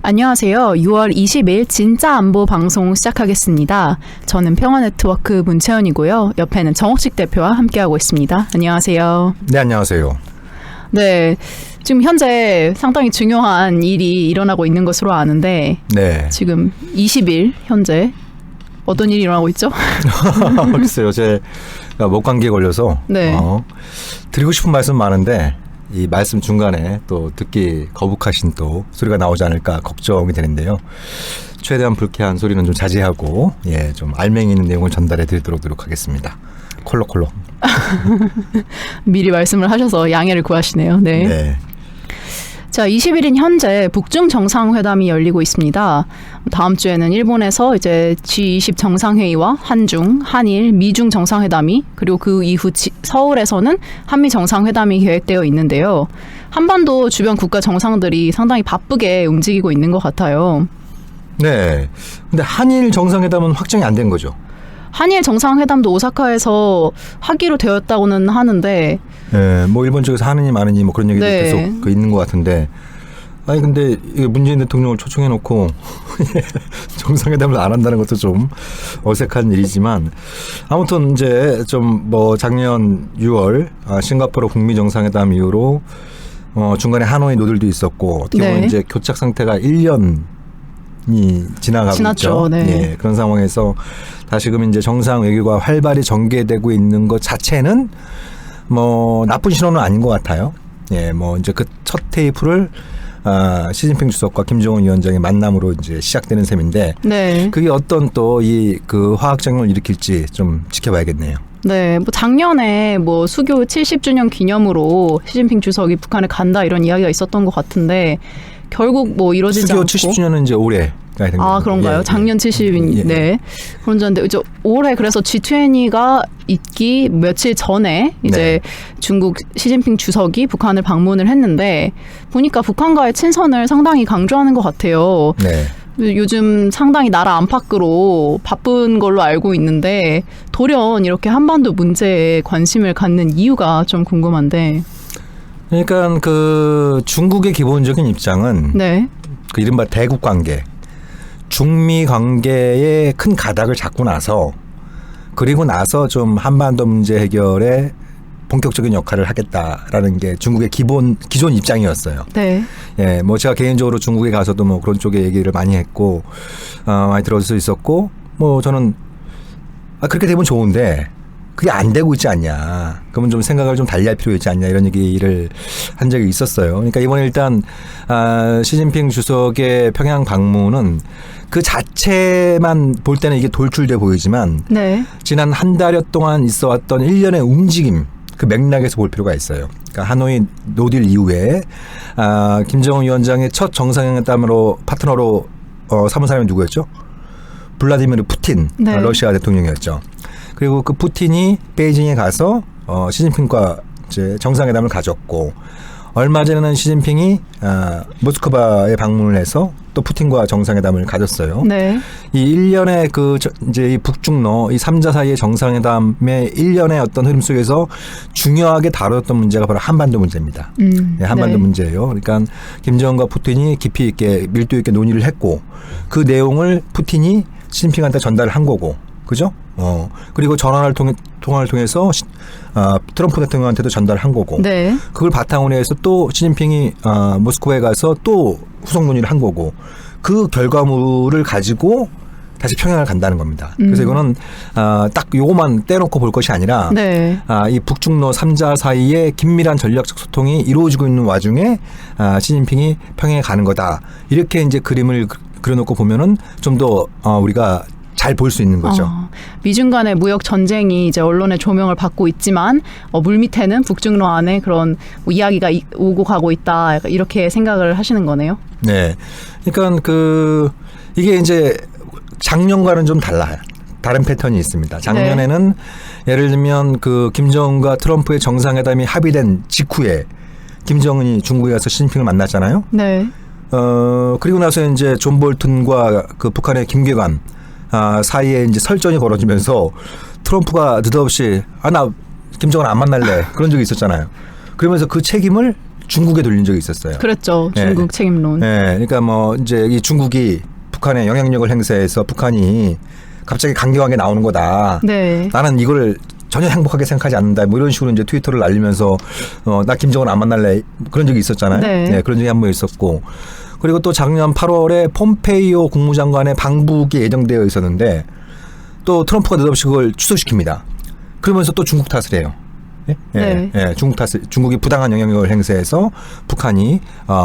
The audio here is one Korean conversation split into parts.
안녕하세요. 6월 20일 진짜 안보 방송 시작하겠습니다. 저는 평화네트워크 문채연이고요. 옆에는 정옥식 대표와 함께하고 있습니다. 안녕하세요. 네, 안녕하세요. 네, 지금 현재 상당히 중요한 일이 일어나고 있는 것으로 아는데 네. 지금 20일 현재 어떤 일이 일어나고 있죠? 글쎄요. 제가 목 감기에 걸려서 네. 드리고 싶은 말씀 많은데 이 말씀 중간에 또 듣기 거북하신 또 소리가 나오지 않을까 걱정이 되는데요. 최대한 불쾌한 소리는 좀 자제하고 좀 알맹이 있는 내용을 전달해 드리도록 노력하겠습니다. 콜록콜록. 미리 말씀을 하셔서 양해를 구하시네요. 네. 네. 자, 20일인 현재 북중 정상회담이 열리고 있습니다. 다음 주에는 일본에서 이제 G20 정상회의와 한중, 한일, 미중 정상회담이 그리고 그 이후 서울에서는 한미 정상회담이 계획되어 있는데요. 한반도 주변 국가 정상들이 상당히 바쁘게 움직이고 있는 것 같아요. 네. 근데 한일 정상회담은 확정이 안 된 거죠? 한일 정상회담도 오사카에서 하기로 되었다고는 하는데 네, 뭐 일본 쪽에서 하느니 마느니 뭐 그런 얘기도 네. 계속 있는 것 같은데 아니 근데 문재인 대통령을 초청해놓고 정상회담을 안 한다는 것도 좀 어색한 일이지만 아무튼 이제 좀 뭐 작년 6월 싱가포르 북미 정상회담 이후로 중간에 하노이 노들도 있었고 어떻게 보면 네. 이제 교착 상태가 1년이 지나가고 지났죠. 있죠. 네. 예, 그런 상황에서 다시금 이제 정상 외교가 활발히 전개되고 있는 것 자체는 뭐 나쁜 신호는 아닌 것 같아요. 예, 뭐 이제 그 첫 테이프를 시진핑 주석과 김정은 위원장의 만남으로 이제 시작되는 셈인데, 네. 그게 어떤 또 이 그 화학작용을 일으킬지 좀 지켜봐야겠네요. 네, 뭐 작년에 뭐 수교 70주년 기념으로 시진핑 주석이 북한에 간다 이런 이야기가 있었던 것 같은데 결국 뭐 이루어지지 수교 않고. 70주년은 이제 올해. 아, 그런가요? 예, 작년 70인 예. 네. 그런 전데 이제 올해 그래서 G20가 있기 며칠 전에 이제 네. 중국 시진핑 주석이 북한을 방문을 했는데 보니까 북한과의 친선을 상당히 강조하는 것 같아요. 네. 요즘 상당히 나라 안팎으로 바쁜 걸로 알고 있는데 돌연 이렇게 한반도 문제에 관심을 갖는 이유가 좀 궁금한데. 그러니까 그 중국의 기본적인 입장은 네. 그 이른바 대국 관계, 중미 관계에 큰 가닥을 잡고 나서 그리고 나서 좀 한반도 문제 해결에 본격적인 역할을 하겠다라는 게 중국의 기존 입장이었어요. 네. 예, 뭐 제가 개인적으로 중국에 가서도 뭐 그런 쪽에 얘기를 많이 했고, 많이 들을 수 있었고, 뭐 저는 그렇게 되면 좋은데 그게 안 되고 있지 않냐. 그러면 좀 생각을 좀 달리 할 필요 있지 않냐 이런 얘기를 한 적이 있었어요. 그러니까 이번에 일단 시진핑 주석의 평양 방문은 그 자체만 볼 때는 이게 돌출돼 보이지만 네. 지난 한 달여 동안 있어왔던 일련의 움직임 그 맥락에서 볼 필요가 있어요. 그러니까 하노이 노딜 이후에 김정은 위원장의 첫 정상회담으로 파트너로 삼은 사람이 누구였죠? 블라디미르 푸틴 네. 러시아 대통령이었죠. 그리고 그 푸틴이 베이징에 가서 시진핑과 이제 정상회담을 가졌고 얼마 전에는 시진핑이 모스크바에 방문을 해서 또 푸틴과 정상회담을 가졌어요. 네. 이 일련의 이제 이 북중러 이 3자 사이의 정상회담의 일련의 어떤 흐름 속에서 중요하게 다뤘던 문제가 바로 한반도 문제입니다. 네, 한반도 네. 문제예요. 그러니까 김정은과 푸틴이 깊이 있게 밀도 있게 논의를 했고 그 내용을 푸틴이 시진핑한테 전달을 한 거고, 그죠? 그리고 통화를 통해서 트럼프 대통령한테도 전달한 거고, 네. 그걸 바탕으로 해서 또 시진핑이 모스크바에 가서 또 후속 논의를 한 거고, 그 결과물을 가지고 다시 평양을 간다는 겁니다. 그래서 이거는 딱 요거만 떼놓고 볼 것이 아니라 네. 이 북중러 3자 사이에 긴밀한 전략적 소통이 이루어지고 있는 와중에 시진핑이 평양에 가는 거다. 이렇게 이제 그림을 그려놓고 보면은 좀 더 우리가 잘 볼 수 있는 거죠. 미중 간의 무역 전쟁이 이제 언론의 조명을 받고 있지만 물밑에는 북중러 안에 그런 뭐 이야기가 오고 가고 있다 이렇게 생각을 하시는 거네요. 네, 그러니까 이게 이제 작년과는 좀 달라요. 다른 패턴이 있습니다. 작년에는 예를 들면 그 김정은과 트럼프의 정상회담이 합의된 직후에 김정은이 중국에 가서 시진핑을 만났잖아요. 네. 그리고 나서 이제 존 볼튼과 그 북한의 김계관 사이에 이제 설전이 벌어지면서 트럼프가 느닷없이 나 김정은 안 만날래 그런 적이 있었잖아요. 그러면서 그 책임을 중국에 돌린 적이 있었어요. 그랬죠. 중국 책임론. 네, 그러니까 뭐 이제 이 중국이 북한에 영향력을 행사해서 북한이 갑자기 강경하게 나오는 거다. 네. 나는 이걸 전혀 행복하게 생각하지 않는다. 뭐 이런 식으로 이제 트위터를 날리면서 나 김정은 안 만날래 그런 적이 있었잖아요. 네. 그런 적이 한 번 있었고 그리고 또 작년 8월에 폼페이오 국무장관의 방북이 예정되어 있었는데 또 트럼프가 느닷없이 그걸 취소시킵니다. 그러면서 또 중국 탓을 해요. 중국 탓을 중국이 부당한 영향력을 행사해서 북한이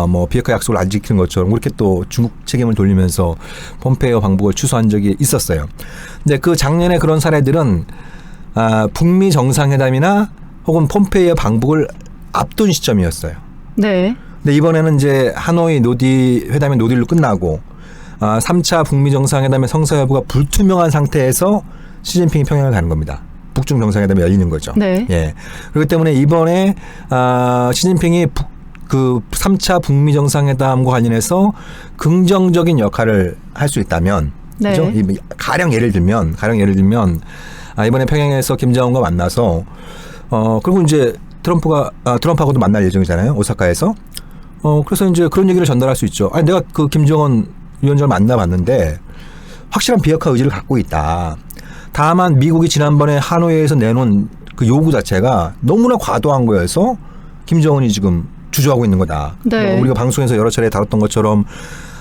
뭐 비핵화 약속을 안 지키는 것처럼 그렇게 또 중국 책임을 돌리면서 폼페이오 방북을 취소한 적이 있었어요. 근데 그 작년에 그런 사례들은 북미 정상회담이나 혹은 폼페이오 방북을 앞둔 시점이었어요. 네. 근데 이번에는 이제 하노이 노디 회담이 노딜로 끝나고 3차 북미 정상회담의 성사 여부가 불투명한 상태에서 시진핑이 평양을 가는 겁니다. 북중 정상회담이 열리는 거죠. 네. 예. 그렇기 때문에 이번에 시진핑이 그 3차 북미 정상회담과 관련해서 긍정적인 역할을 할 수 있다면, 네. 그죠? 가령 예를 들면 이번에 평양에서 김정은과 만나서 그리고 이제 트럼프하고도 만날 예정이잖아요. 오사카에서. 그래서 이제 그런 얘기를 전달할 수 있죠. 아니 내가 그 김정은 위원장을 만나봤는데 확실한 비핵화 의지를 갖고 있다. 다만 미국이 지난번에 하노이에서 내놓은 그 요구 자체가 너무나 과도한 거여서 김정은이 지금 주저하고 있는 거다. 네. 뭐 우리가 방송에서 여러 차례 다뤘던 것처럼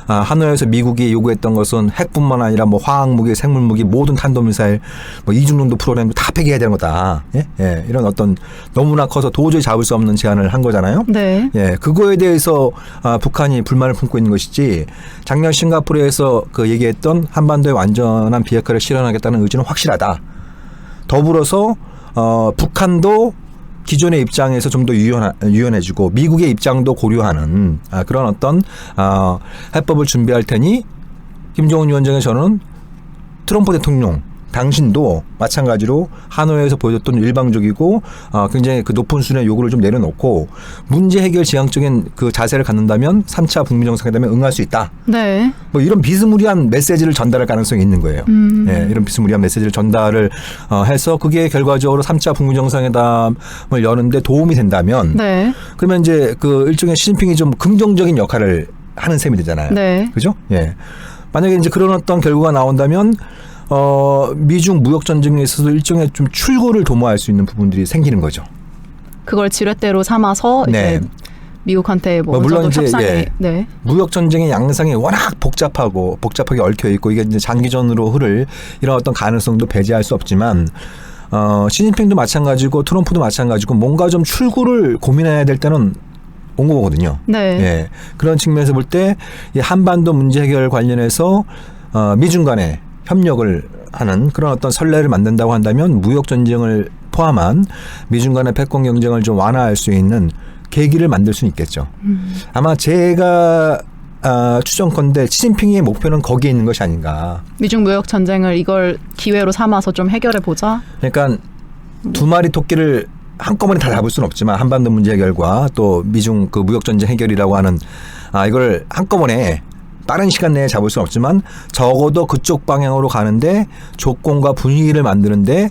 하노이에서 미국이 요구했던 것은 핵뿐만 아니라 뭐 화학무기, 생물무기, 모든 탄도미사일, 뭐 이중론도 프로그램도 다 폐기해야 되는 거다. 예? 이런 어떤 너무나 커서 도저히 잡을 수 없는 제안을 한 거잖아요. 네. 예, 그거에 대해서 북한이 불만을 품고 있는 것이지 작년 싱가포르에서 그 얘기했던 한반도의 완전한 비핵화를 실현하겠다는 의지는 확실하다. 더불어서 북한도 기존의 입장에서 좀 더 유연해지고 미국의 입장도 고려하는 그런 어떤 해법을 준비할 테니 김정은 위원장의 저는 트럼프 대통령 당신도 마찬가지로 하노이에서 보여줬던 일방적이고 굉장히 그 높은 수준의 요구를 좀 내려놓고 문제 해결 지향적인 그 자세를 갖는다면 3차 북미 정상회담에 응할 수 있다. 네. 뭐 이런 비스무리한 메시지를 전달할 가능성이 있는 거예요. 예, 이런 비스무리한 메시지를 전달을 해서 그게 결과적으로 3차 북미 정상회담을 여는데 도움이 된다면 네. 그러면 이제 그 일종의 시진핑이 좀 긍정적인 역할을 하는 셈이 되잖아요. 네. 그죠? 예. 만약에 이제 그런 어떤 결과가 나온다면 미중 무역 전쟁에 있어서 일종의 좀 출구를 도모할 수 있는 부분들이 생기는 거죠. 그걸 지렛대로 삼아서 네. 이제 미국한테 뭐 물론 이제 협상에 네. 무역 전쟁의 양상이 워낙 복잡하게 얽혀 있고 이게 이제 장기전으로 흐를 이런 어떤 가능성도 배제할 수 없지만 시진핑도 마찬가지고 트럼프도 마찬가지고 뭔가 좀 출구를 고민해야 될 때는 온 거거든요. 네. 예. 그런 측면에서 볼 때 이 한반도 문제 해결 관련해서 미중 간에 협력을 하는 그런 어떤 선례를 만든다고 한다면 무역 전쟁을 포함한 미중 간의 패권 경쟁을 좀 완화할 수 있는 계기를 만들 수는 있겠죠. 아마 제가 추정컨대 시진핑의 목표는 거기에 있는 것이 아닌가. 미중 무역 전쟁을 이걸 기회로 삼아서 좀 해결해 보자. 그러니까 두 마리 토끼를 한꺼번에 다 잡을 수는 없지만 한반도 문제 해결과 또 미중 그 무역 전쟁 해결이라고 하는 이걸 한꺼번에 빠른 시간 내에 잡을 수는 없지만 적어도 그쪽 방향으로 가는데 조건과 분위기를 만드는데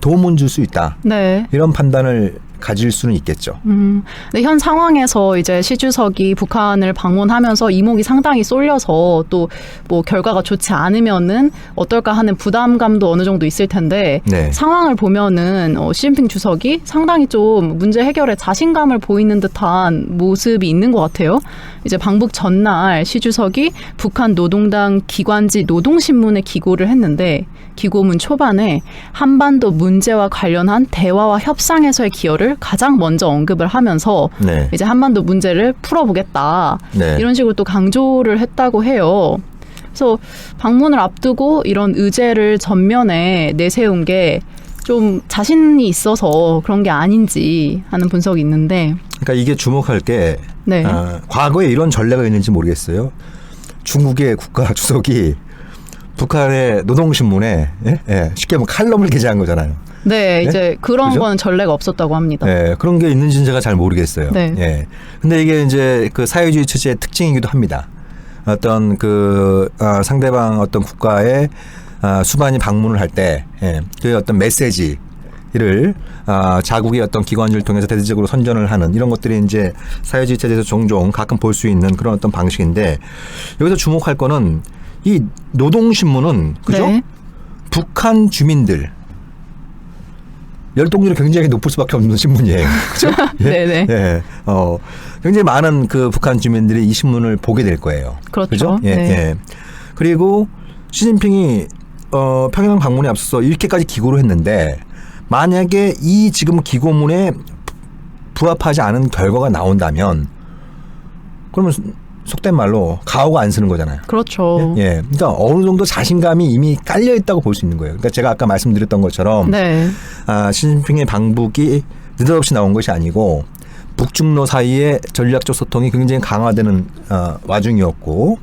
도움을 줄 수 있다. 네. 이런 판단을 가질 수는 있겠죠. 근데 현 상황에서 이제 시 주석이 북한을 방문하면서 이목이 상당히 쏠려서 또 뭐 결과가 좋지 않으면은 어떨까 하는 부담감도 어느 정도 있을 텐데 네. 상황을 보면은 시진핑 주석이 상당히 좀 문제 해결에 자신감을 보이는 듯한 모습이 있는 것 같아요. 이제 방북 전날 시 주석이 북한 노동당 기관지 노동신문에 기고를 했는데 기고문 초반에 한반도 문제와 관련한 대화와 협상에서의 기여를 가장 먼저 언급을 하면서 네. 이제 한반도 문제를 풀어보겠다. 네. 이런 식으로 또 강조를 했다고 해요. 그래서 방문을 앞두고 이런 의제를 전면에 내세운 게 좀 자신이 있어서 그런 게 아닌지 하는 분석이 있는데. 그러니까 이게 주목할 게 네. 과거에 이런 전례가 있는지 모르겠어요. 중국의 국가 주석이 북한의 노동신문에 쉽게 뭐 칼럼을 게재한 거잖아요. 네, 이제 그런 그죠? 거는 전례가 없었다고 합니다. 네, 그런 게 있는지는 제가 잘 모르겠어요. 네. 예. 근데 이게 이제 그 사회주의 체제의 특징이기도 합니다. 어떤 그 상대방 어떤 국가의 수반이 방문을 할 때 그 어떤 메시지 를 자국의 어떤 기관을 통해서 대대적으로 선전을 하는 이런 것들이 이제 사회주의 체제에서 종종 가끔 볼 수 있는 그런 어떤 방식인데 여기서 주목할 거는 이 노동신문은 그죠? 네. 북한 주민들 열동률이 굉장히 높을 수밖에 없는 신문이에요. 그죠? 네네. 예. 굉장히 많은 그 북한 주민들이 이 신문을 보게 될 거예요. 그렇죠. 그죠? 예, 네. 예. 그리고 시진핑이 평양 방문에 앞서서 이렇게까지 기고를 했는데 만약에 이 지금 기고문에 부합하지 않은 결과가 나온다면 그러면 속된 말로 가오가 안 쓰는 거잖아요. 그렇죠. 예. 그러니까 어느 정도 자신감이 이미 깔려 있다고 볼 수 있는 거예요. 그러니까 제가 아까 말씀드렸던 것처럼 네. 시진핑의 방북이 느닷없이 나온 것이 아니고 북중러 사이의 전략적 소통이 굉장히 강화되는 와중이었고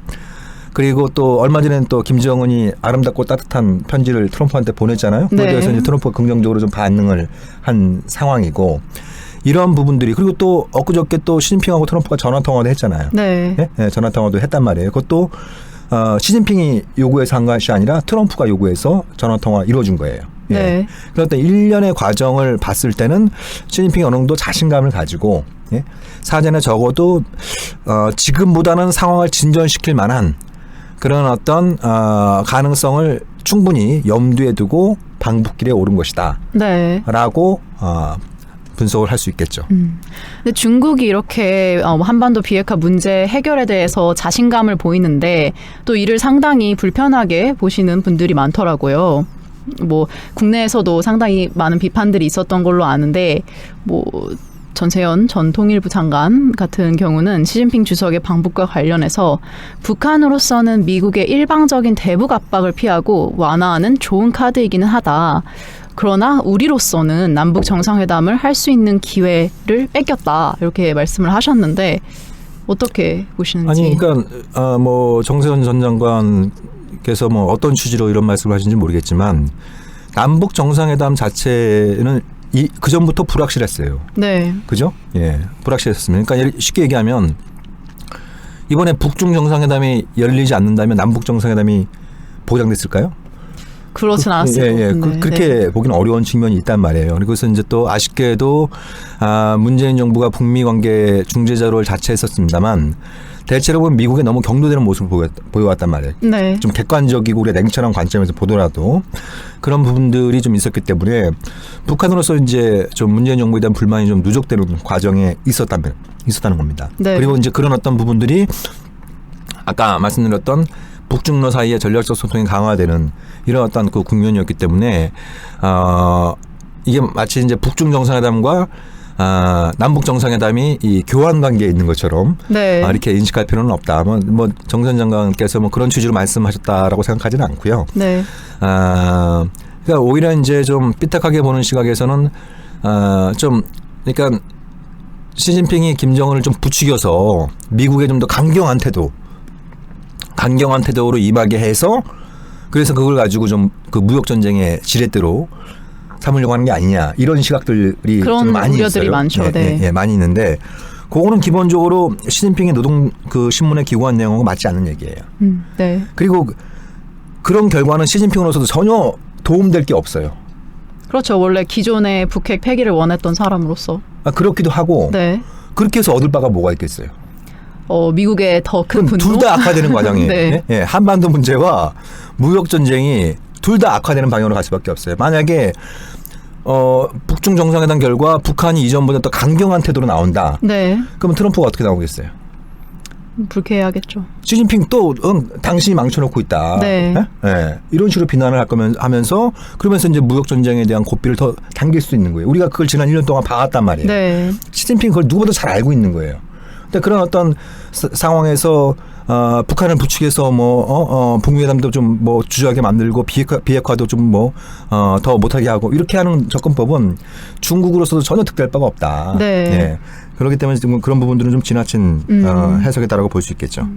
그리고 또 얼마 전에는 또 김정은이 아름답고 따뜻한 편지를 트럼프한테 보냈잖아요. 그에 네. 대해서 이제 트럼프가 긍정적으로 좀 반응을 한 상황이고 이런 부분들이 그리고 또 엊그저께 또 시진핑하고 트럼프가 전화 통화도 했잖아요. 네. 예? 예, 전화 통화도 했단 말이에요. 그것도 시진핑이 요구해서 한 것이 아니라 트럼프가 요구해서 전화 통화 이루어진 거예요. 예. 네. 그런데 일련의 과정을 봤을 때는 시진핑이 어느 정도 자신감을 가지고 예? 사전에 적어도 지금보다는 상황을 진전시킬 만한 그런 어떤 가능성을 충분히 염두에 두고 방북길에 오른 것이다. 네. 라고 분석을 할 수 있겠죠. 근데 중국이 이렇게 한반도 비핵화 문제 해결에 대해서 자신감을 보이는데 또 이를 상당히 불편하게 보시는 분들이 많더라고요. 뭐 국내에서도 상당히 많은 비판들이 있었던 걸로 아는데 뭐 전세현 전 통일부 장관 같은 경우는 시진핑 주석의 방북과 관련해서 북한으로서는 미국의 일방적인 대북 압박을 피하고 완화하는 좋은 카드이기는 하다. 그러나 우리로서는 남북 정상회담을 할 수 있는 기회를 뺏겼다. 이렇게 말씀을 하셨는데 어떻게 보시는지. 아니 그러니까 뭐 정세현 전 장관께서 뭐 어떤 취지로 이런 말씀을 하신지 모르겠지만 남북 정상회담 자체는 그 전부터 불확실했어요. 네. 그죠? 예, 불확실했습니다. 그러니까 쉽게 얘기하면 이번에 북중 정상회담이 열리지 않는다면 남북 정상회담이 보장됐을까요? 그렇진 않았을 것 같은데. 그렇게 네. 보기는 어려운 측면이 있단 말이에요. 그래서 이제 또 아쉽게도 문재인 정부가 북미 관계 중재자로 자처했었습니다만 대체로 보면 미국에 너무 경도되는 모습을 보여왔단 말이에요. 네. 좀 객관적이고 우리가 냉철한 관점에서 보더라도 그런 부분들이 좀 있었기 때문에 북한으로서 이제 좀 문재인 정부에 대한 불만이 좀 누적되는 과정에 있었다는 겁니다. 네. 그리고 이제 그런 어떤 부분들이 아까 말씀드렸던 북중러 사이의 전략적 소통이 강화되는 이런 어떤 그 국면이었기 때문에 이게 마치 이제 북중 정상회담과 남북 정상회담이 이 교환 관계에 있는 것처럼 네. 이렇게 인식할 필요는 없다. 뭐 정선 장관께서 뭐 그런 취지로 말씀하셨다라고 생각하지는 않고요. 네. 그러니까 오히려 이제 좀 삐딱하게 보는 시각에서는 좀 그러니까 시진핑이 김정은을 좀 부추겨서 미국에 좀 더 강경한 태도로 임하게 해서 그래서 그걸 가지고 좀 그 무역 전쟁의 지렛대로 삼으려고 하는 게 아니냐 이런 시각들이 그런 좀 많이 우려들이 있어요. 많죠. 예, 네. 예, 많이 있는데 그거는 기본적으로 시진핑의 노동 그 신문에 기고한 내용하고 맞지 않는 얘기예요. 네. 그리고 그런 결과는 시진핑으로서도 전혀 도움될 게 없어요. 그렇죠. 원래 기존의 북핵 폐기를 원했던 사람으로서. 그렇기도 하고 네. 그렇게 해서 얻을 바가 뭐가 있겠어요. 미국의 더 큰 분노. 둘 다 악화되는 과정이에요. 네. 예, 한반도 문제와 무역 전쟁이 둘 다 악화되는 방향으로 갈 수밖에 없어요. 만약에 북중 정상회담 결과 북한이 이전보다 더 강경한 태도로 나온다. 네. 그러면 트럼프가 어떻게 나오겠어요? 불쾌해야겠죠. 시진핑 또 당신이 망쳐놓고 있다. 네. 예? 이런 식으로 비난을 할 거면 하면서 그러면서 이제 무역 전쟁에 대한 고삐를 더 당길 수도 있는 거예요. 우리가 그걸 지난 1년 동안 봐왔단 말이에요. 네. 시진핑 그걸 누구보다 잘 알고 있는 거예요. 근데 그런 어떤 상황에서 북한을 부추겨서 북미회담도 좀 뭐 주저하게 만들고 비핵화도 좀 더 못하게 하고 이렇게 하는 접근법은 중국으로서도 전혀 득될 바가 없다. 네. 예. 그렇기 때문에 지금 그런 부분들은 좀 지나친 해석이다라고 볼 수 있겠죠.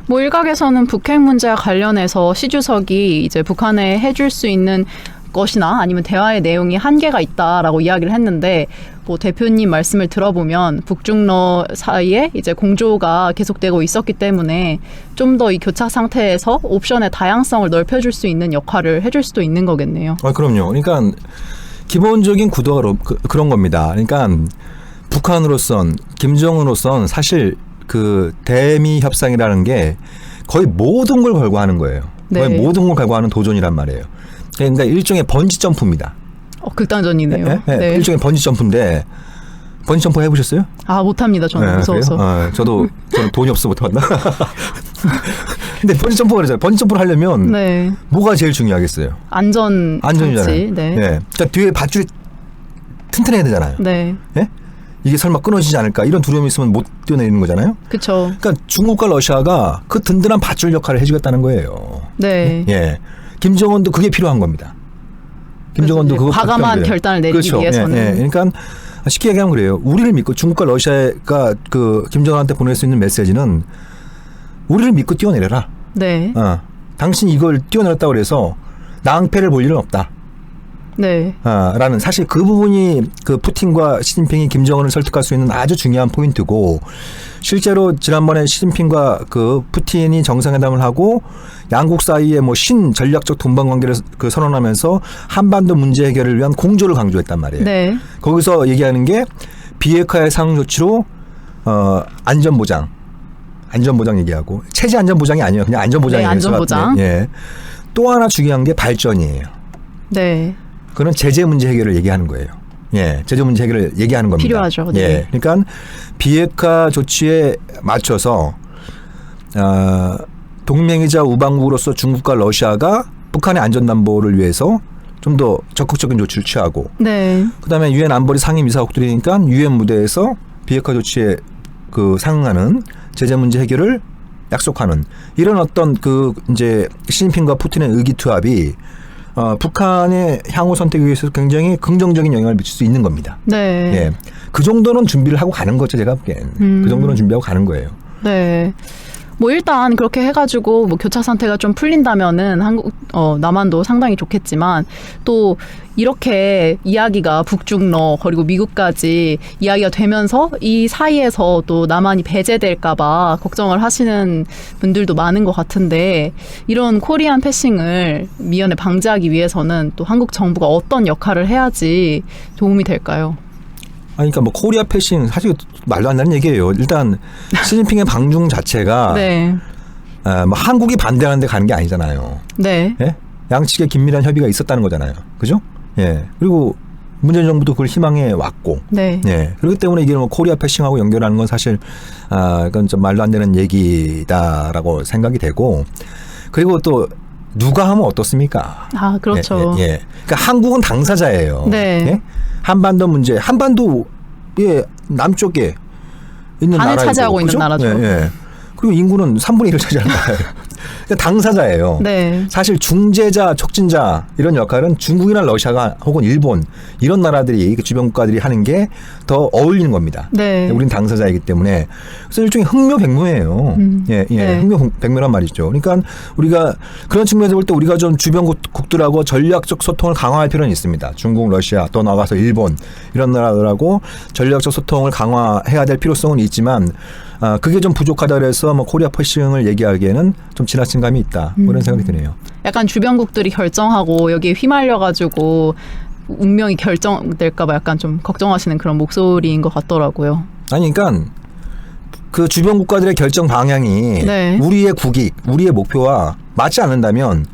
뭐 일각에서는 북핵 문제와 관련해서 시 주석이 이제 북한에 해줄 수 있는 것이나 아니면 대화의 내용이 한계가 있다라고 이야기를 했는데 뭐 대표님 말씀을 들어보면 북중러 사이에 이제 공조가 계속되고 있었기 때문에 좀 더 이 교착 상태에서 옵션의 다양성을 넓혀줄 수 있는 역할을 해줄 수도 있는 거겠네요. 그럼요. 그러니까 기본적인 구도가 그런 겁니다. 그러니까 북한으로선 김정은으로선 사실 그 대미 협상이라는 게 거의 모든 걸 걸고 하는 거예요. 거의 네. 모든 걸 걸고 하는 도전이란 말이에요. 그러니까 일종의 번지 점프입니다. 극단전이네요. 네? 네. 네. 일종의 번지 점프인데 번지 점프 해보셨어요? 아, 못합니다. 저는 무서워서. 저는 돈이 없어 못한다. 근데 번지 점프가 그러잖아요. 번지 점프를 하려면 네. 뭐가 제일 중요하겠어요? 안전이잖아요. 네. 네. 그러니까 뒤에 밧줄이 튼튼해야 되잖아요. 네. 예? 이게 설마 끊어지지 않을까 이런 두려움이 있으면 못 뛰어내리는 거잖아요. 그렇죠. 그러니까 중국과 러시아가 그 든든한 밧줄 역할을 해주겠다는 거예요. 네. 예, 김정은도 그게 필요한 겁니다. 김정은도 그거 과감한 결단을 내리기 그렇죠. 위해서는. 예, 예. 그러니까 쉽게 얘기하면 그래요. 우리를 믿고 중국과 러시아가 그 김정은한테 보낼 수 있는 메시지는 우리를 믿고 뛰어내려라. 네. 당신 이걸 뛰어내렸다고 그래서 낭패를 볼 일은 없다. 네. 라는 사실 그 부분이 그 푸틴과 시진핑이 김정은을 설득할 수 있는 아주 중요한 포인트고 실제로 지난번에 시진핑과 그 푸틴이 정상회담을 하고 양국 사이에 뭐 신전략적 동반 관계를 그 선언하면서 한반도 문제 해결을 위한 공조를 강조했단 말이에요. 네. 거기서 얘기하는 게 비핵화의 상응 조치로 안전보장 얘기하고 체제 안전보장이 아니에요. 그냥 안전보장이에요. 네, 안전보장. 예. 또 하나 중요한 게 발전이에요. 네. 그는 제재 문제 해결을 얘기하는 거예요. 예, 제재 문제 해결을 얘기하는 겁니다. 필요하죠. 네. 예, 그러니까 비핵화 조치에 맞춰서 동맹이자 우방국으로서 중국과 러시아가 북한의 안전 담보를 위해서 좀 더 적극적인 조치를 취하고, 네. 그다음에 유엔 안보리 상임이사국들이니까 유엔 무대에서 비핵화 조치에 그 상응하는 제재 문제 해결을 약속하는 이런 어떤 그 이제 시진핑과 푸틴의 의기투합이 북한의 향후 선택에 위해서 굉장히 긍정적인 영향을 미칠 수 있는 겁니다. 네. 예, 그 정도는 준비를 하고 가는 거죠, 제가 보기엔. 그 정도는 준비하고 가는 거예요. 네. 뭐 일단 그렇게 해가지고 뭐 교차 상태가 좀 풀린다면은 남한도 상당히 좋겠지만 또 이렇게 이야기가 북중러 그리고 미국까지 이야기가 되면서 이 사이에서 또 남한이 배제될까봐 걱정을 하시는 분들도 많은 것 같은데 이런 코리안 패싱을 미연에 방지하기 위해서는 또 한국 정부가 어떤 역할을 해야지 도움이 될까요? 그러니까 뭐 코리아 패싱 사실 말도 안 되는 얘기예요. 일단 시진핑의 방중 자체가 네. 뭐 한국이 반대하는 데 가는 게 아니잖아요. 네. 예? 양측의 긴밀한 협의가 있었다는 거잖아요. 그죠? 예. 그리고 문재인 정부도 그걸 희망해 왔고. 네. 예. 그렇기 때문에 이게 뭐 코리아 패싱하고 연결하는 건 사실 이건 좀 말도 안 되는 얘기다라고 생각이 되고, 그리고 또 누가 하면 어떻습니까? 아, 그렇죠. 예, 예. 그러니까 한국은 당사자예요. 네. 예? 한반도 문제, 한반도의 남쪽에 있는 반을 나라이고, 차지하고 있는 그죠? 나라죠. 예, 예. 그리고 인구는 3분의 1을 차지하는 나라예요. 그러니까 당사자예요. 네. 사실 중재자, 촉진자 이런 역할은 중국이나 러시아가 혹은 일본 이런 나라들이 주변 국가들이 하는 게 더 어울리는 겁니다. 네. 우린 당사자이기 때문에 그래서 일종의 흥묘백묘예요. 예, 예, 네. 흥묘백묘란 말이죠. 그러니까 우리가 그런 측면에서 볼 때 우리가 좀 주변 국들하고 전략적 소통을 강화할 필요는 있습니다. 중국, 러시아, 또 나가서 일본 이런 나라들하고 전략적 소통을 강화해야 될 필요성은 있지만 그게 좀 부족하다 그래서 뭐 코리아 패싱을 얘기하기에는 좀 지나친 감이 있다. 뭐 이런 생각이 드네요. 약간 주변국들이 결정하고 여기에 휘말려가지고 운명이 결정될까봐 약간 좀 걱정하시는 그런 목소리인 것 같더라고요. 아니, 그러니까 그 주변 국가들의 결정 방향이 네. 우리의 국익, 우리의 목표와 맞지 않는다면,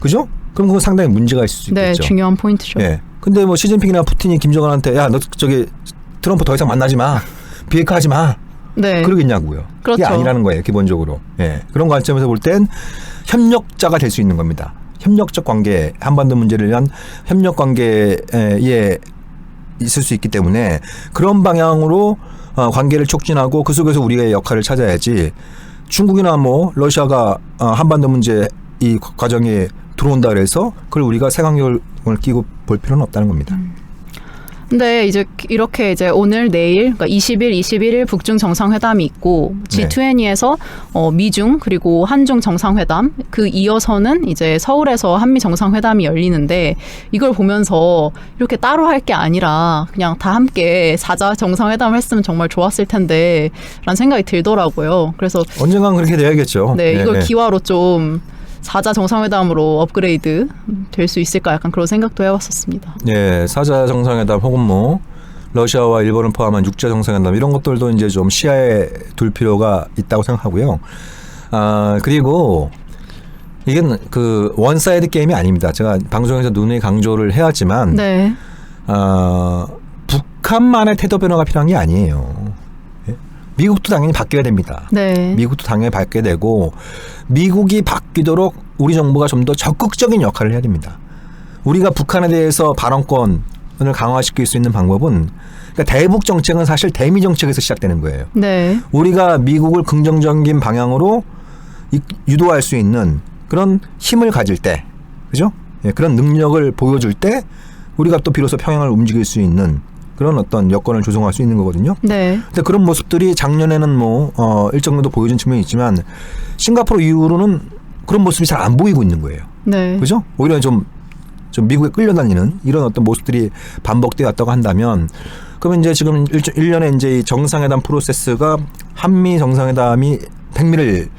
그죠? 그럼 그건 상당히 문제가 있을 수 네, 있겠죠. 중요한 포인트죠. 예. 근데 뭐 시진핑이나 푸틴이 김정은한테 야, 너 저기 트럼프 더 이상 만나지 마, 비핵화하지 마. 네. 그러겠냐고요. 그렇죠. 그게 아니라는 거예요, 기본적으로. 예. 그런 관점에서 볼 땐 협력자가 될 수 있는 겁니다. 협력적 관계, 한반도 문제를 위한 협력 관계에 있을 수 있기 때문에 그런 방향으로 관계를 촉진하고 그 속에서 우리의 역할을 찾아야지, 중국이나 뭐 러시아가 한반도 문제 이 과정에 들어온다 그래서 그걸 우리가 색안경을 끼고 볼 필요는 없다는 겁니다. 근데 이제 이렇게 이제 오늘 내일 그러니까 20일, 21일 북중 정상회담이 있고 G20에서 미중 그리고 한중 정상회담 그 이어서는 이제 서울에서 한미 정상회담이 열리는데 이걸 보면서 이렇게 따로 할 게 아니라 그냥 다 함께 사자 정상회담을 했으면 정말 좋았을 텐데라는 생각이 들더라고요. 그래서 언젠간 그렇게 돼야겠죠. 네, 이걸 예. 기화로 좀 4자 정상회담으로 업그레이드 될 수 있을까 약간 그런 생각도 해왔었습니다. 예, 4자 정상회담 혹은 뭐 러시아와 일본을 포함한 6자 정상회담 이런 것들도 이제 좀 시야에 둘 필요가 있다고 생각하고요. 그리고 이게 그 원사이드 게임이 아닙니다. 제가 방송에서 누누이 강조를 해왔지만 네. 북한만의 태도 변화가 필요한 게 아니에요. 예? 미국도 당연히 바뀌어야 됩니다. 네. 미국도 당연히 바뀌어야 되고 미국이 바뀌도록 우리 정부가 좀 더 적극적인 역할을 해야 됩니다. 우리가 북한에 대해서 발언권을 강화시킬 수 있는 방법은 그러니까 대북 정책은 사실 대미 정책에서 시작되는 거예요. 네. 우리가 미국을 긍정적인 방향으로 유도할 수 있는 그런 힘을 가질 때, 그죠? 예, 그런 능력을 보여줄 때 우리가 또 비로소 평양을 움직일 수 있는 그런 어떤 여건을 조성할 수 있는 거거든요. 네. 근데 그런 모습들이 작년에는 뭐 일정 정도 보여준 측면이 있지만 싱가포르 이후로는 그런 모습이 잘 안 보이고 있는 거예요. 네. 그죠? 오히려 좀 미국에 끌려다니는 이런 어떤 모습들이 반복되어 왔다고 한다면 그러면 이제 지금 1년에 이제 이 정상회담 프로세스가 한미 정상회담이 백미를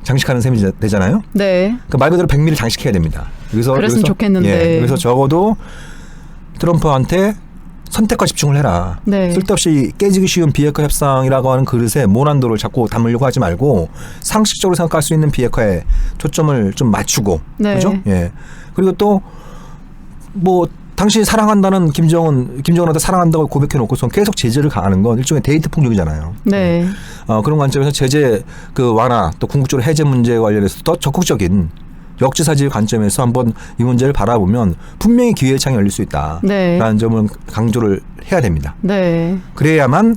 장식하는 셈이 되잖아요. 네. 그러니까 말 그대로 백미를 장식해야 됩니다. 그랬으면 좋겠는데. 예, 그래서 적어도 트럼프한테 선택과 집중을 해라. 네. 쓸데없이 깨지기 쉬운 비핵화 협상이라고 하는 그릇에 모난도를 자꾸 담으려고 하지 말고 상식적으로 생각할 수 있는 비핵화에 초점을 좀 맞추고, 네. 그죠? 예. 그리고 또 뭐 당신이 사랑한다는 김정은한테 사랑한다고 고백해놓고선 계속 제재를 가하는 건 일종의 데이트 폭력이잖아요. 네. 그런 관점에서 제재 그 완화 또 궁극적으로 해제 문제에 관련해서 더 적극적인 역지사지의 관점에서 한번 이 문제를 바라보면 분명히 기회의 창이 열릴 수 있다라는 네. 점을 강조를 해야 됩니다. 네. 그래야만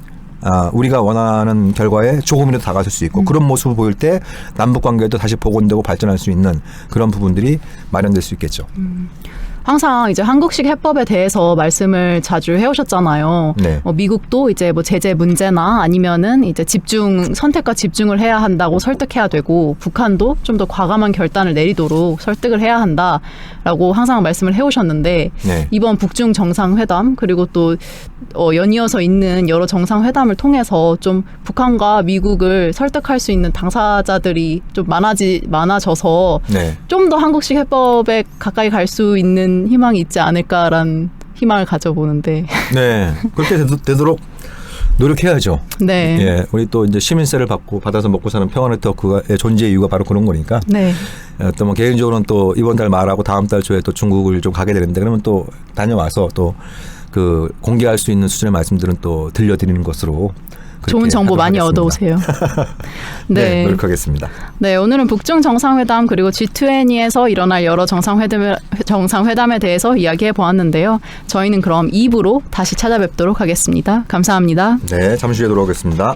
우리가 원하는 결과에 조금이라도 다가설 수 있고 그런 모습을 보일 때 남북 관계도 다시 복원되고 발전할 수 있는 그런 부분들이 마련될 수 있겠죠. 항상 이제 한국식 해법에 대해서 말씀을 자주 해오셨잖아요. 네. 미국도 이제 뭐 제재 문제나 아니면은 이제 선택과 집중을 해야 한다고 설득해야 되고 북한도 좀 더 과감한 결단을 내리도록 설득을 해야 한다라고 항상 말씀을 해오셨는데 네. 이번 북중 정상회담 그리고 또 연이어서 있는 여러 정상회담을 통해서 좀 북한과 미국을 설득할 수 있는 당사자들이 좀 많아져서 네. 좀 더 한국식 해법에 가까이 갈 수 있는 희망이 있지 않을까라는 희망을 가져보는데. 네. 그렇게 되도록 노력해야죠. 네. 예. 우리 또 이제 시민세를 받아서 먹고 사는 평화네트워크의 존재의 이유가 바로 그런 거니까. 네. 또 뭐 개인적으로는 또 이번 달 말하고 다음 달 초에 또 중국을 좀 가게 되는데 그러면 또 다녀와서 또 그 공개할 수 있는 수준의 말씀들은 또 들려드리는 것으로 좋은 정보 많이 얻어오세요. 네. 노력하겠습니다. 네, 오늘은 북중 정상회담 그리고 G20에서 일어날 여러 정상회담에 대해서 이야기해 보았는데요. 저희는 그럼 2부로 다시 찾아뵙도록 하겠습니다. 감사합니다. 네, 잠시 후에 돌아오겠습니다.